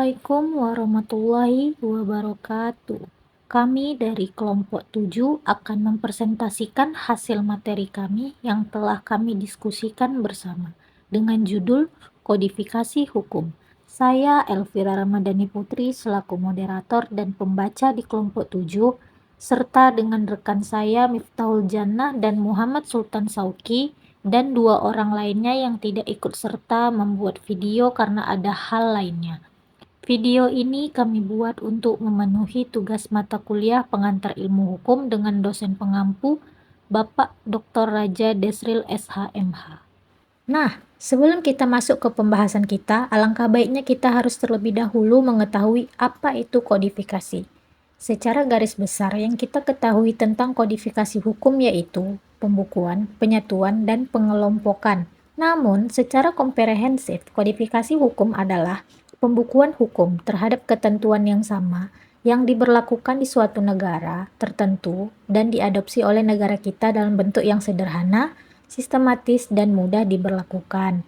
Assalamualaikum warahmatullahi wabarakatuh. Kami dari kelompok 7 akan mempresentasikan hasil materi kami yang telah kami diskusikan bersama dengan judul Kodifikasi Hukum. Saya Elvira Ramadhani Putri selaku moderator dan pembaca di kelompok 7 serta dengan rekan saya Miftahul Jannah dan Muhammad Sultan Sauki dan 2 orang lainnya yang tidak ikut serta membuat video karena ada hal lainnya. Video ini kami buat untuk memenuhi tugas mata kuliah pengantar ilmu hukum dengan dosen pengampu Bapak Dr. Raja Desril SHMH. Nah, sebelum kita masuk ke pembahasan kita, alangkah baiknya kita harus terlebih dahulu mengetahui apa itu kodifikasi. Secara garis besar yang kita ketahui tentang kodifikasi hukum yaitu pembukuan, penyatuan, dan pengelompokan. Namun, secara komprehensif, kodifikasi hukum adalah pembukuan hukum terhadap ketentuan yang sama yang diberlakukan di suatu negara tertentu dan diadopsi oleh negara kita dalam bentuk yang sederhana, sistematis, dan mudah diberlakukan.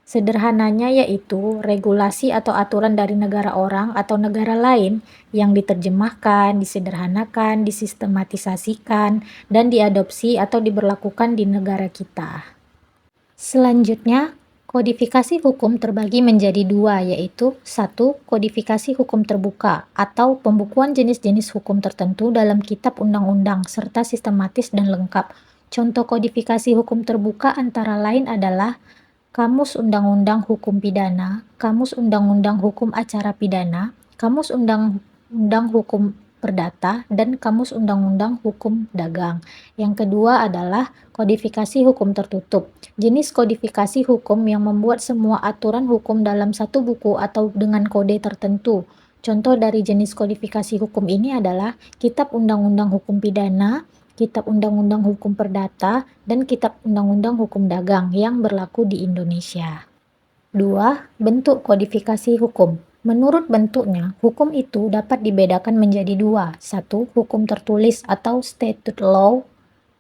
Sederhananya yaitu regulasi atau aturan dari negara orang atau negara lain yang diterjemahkan, disederhanakan, disistematisasikan, dan diadopsi atau diberlakukan di negara kita. Selanjutnya, kodifikasi hukum terbagi menjadi dua, yaitu 1. Kodifikasi hukum terbuka atau pembukuan jenis-jenis hukum tertentu dalam kitab undang-undang serta sistematis dan lengkap. Contoh kodifikasi hukum terbuka antara lain adalah Kamus Undang-Undang Hukum Pidana, Kamus Undang-Undang Hukum Acara Pidana, Kamus Undang-Undang Hukum Perdata, dan Kamus Undang-Undang Hukum Dagang. Yang kedua adalah kodifikasi hukum tertutup. Jenis kodifikasi hukum yang membuat semua aturan hukum dalam satu buku atau dengan kode tertentu. Contoh dari jenis kodifikasi hukum ini adalah Kitab Undang-Undang Hukum Pidana, Kitab Undang-Undang Hukum Perdata, dan Kitab Undang-Undang Hukum Dagang yang berlaku di Indonesia. 2. Bentuk kodifikasi hukum. Menurut bentuknya, hukum itu dapat dibedakan menjadi dua. 1. Hukum tertulis atau statute law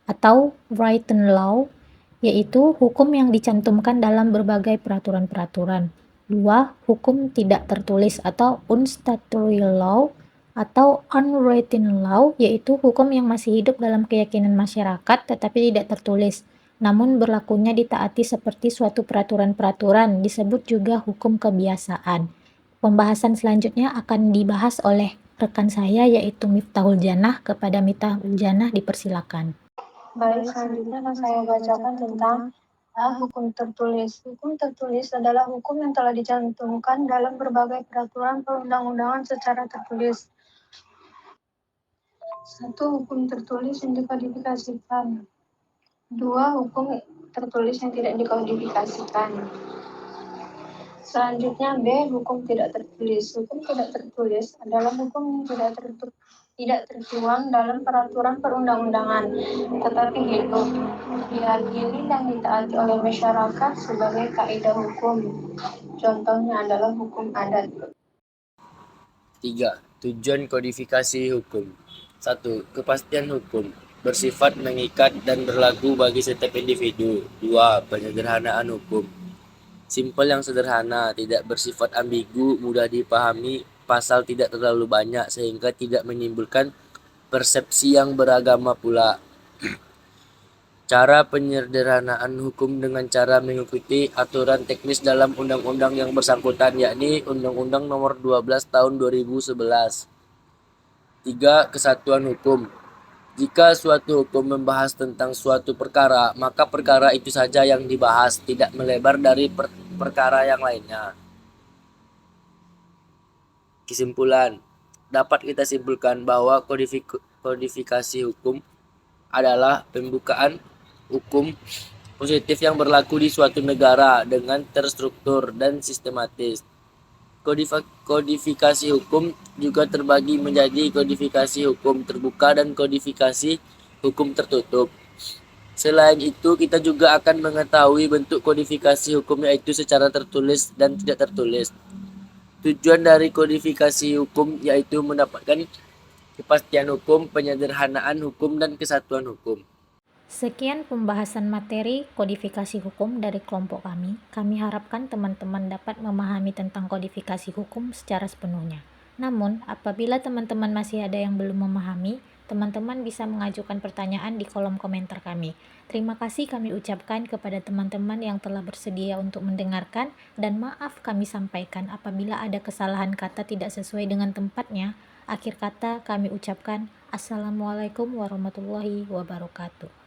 atau written law, yaitu hukum yang dicantumkan dalam berbagai peraturan-peraturan. 2. Hukum tidak tertulis atau unstatutory law atau unwritten law, yaitu hukum yang masih hidup dalam keyakinan masyarakat tetapi tidak tertulis, namun berlakunya ditaati seperti suatu peraturan-peraturan, disebut juga hukum kebiasaan. Pembahasan selanjutnya akan dibahas oleh rekan saya yaitu Miftahul Jannah. Kepada Miftahul Jannah dipersilakan. Baik, selanjutnya akan saya bacakan tentang hukum tertulis. Hukum tertulis adalah hukum yang telah dicantumkan dalam berbagai peraturan perundang-undangan secara tertulis. 1. Hukum tertulis yang dikodifikasikan. 2. Hukum tertulis yang tidak dikodifikasikan. Selanjutnya B. Hukum tidak tertulis. Hukum tidak tertulis adalah hukum yang tidak tertuang dalam peraturan perundang-undangan, tetapi hidup, diyakini dan ditaati oleh masyarakat sebagai kaidah hukum. Contohnya adalah hukum adat. 3. Tujuan kodifikasi hukum. 1. Kepastian hukum bersifat mengikat dan berlaku bagi setiap individu. 2. Penyederhanaan hukum. Simpel yang sederhana, tidak bersifat ambigu, mudah dipahami, pasal tidak terlalu banyak sehingga tidak menimbulkan persepsi yang beragama pula. Cara penyederhanaan hukum dengan cara mengikuti aturan teknis dalam undang-undang yang bersangkutan, yakni Undang-Undang Nomor 12 Tahun 2011. 3. Kesatuan hukum. Jika suatu hukum membahas tentang suatu perkara, maka perkara itu saja yang dibahas, tidak melebar dari perkara yang lainnya. Kesimpulan, dapat kita simpulkan bahwa kodifikasi hukum adalah pembukaan hukum positif yang berlaku di suatu negara dengan terstruktur dan sistematis. Kodifikasi hukum juga terbagi menjadi kodifikasi hukum terbuka dan kodifikasi hukum tertutup. Selain itu, kita juga akan mengetahui bentuk kodifikasi hukum, yaitu secara tertulis dan tidak tertulis. Tujuan dari kodifikasi hukum yaitu mendapatkan kepastian hukum, penyederhanaan hukum, dan kesatuan hukum. Sekian pembahasan materi kodifikasi hukum dari kelompok kami. Kami harapkan teman-teman dapat memahami tentang kodifikasi hukum secara sepenuhnya. Namun, apabila teman-teman masih ada yang belum memahami, teman-teman bisa mengajukan pertanyaan di kolom komentar kami. Terima kasih kami ucapkan kepada teman-teman yang telah bersedia untuk mendengarkan, dan maaf kami sampaikan apabila ada kesalahan kata tidak sesuai dengan tempatnya. Akhir kata kami ucapkan Assalamualaikum warahmatullahi wabarakatuh.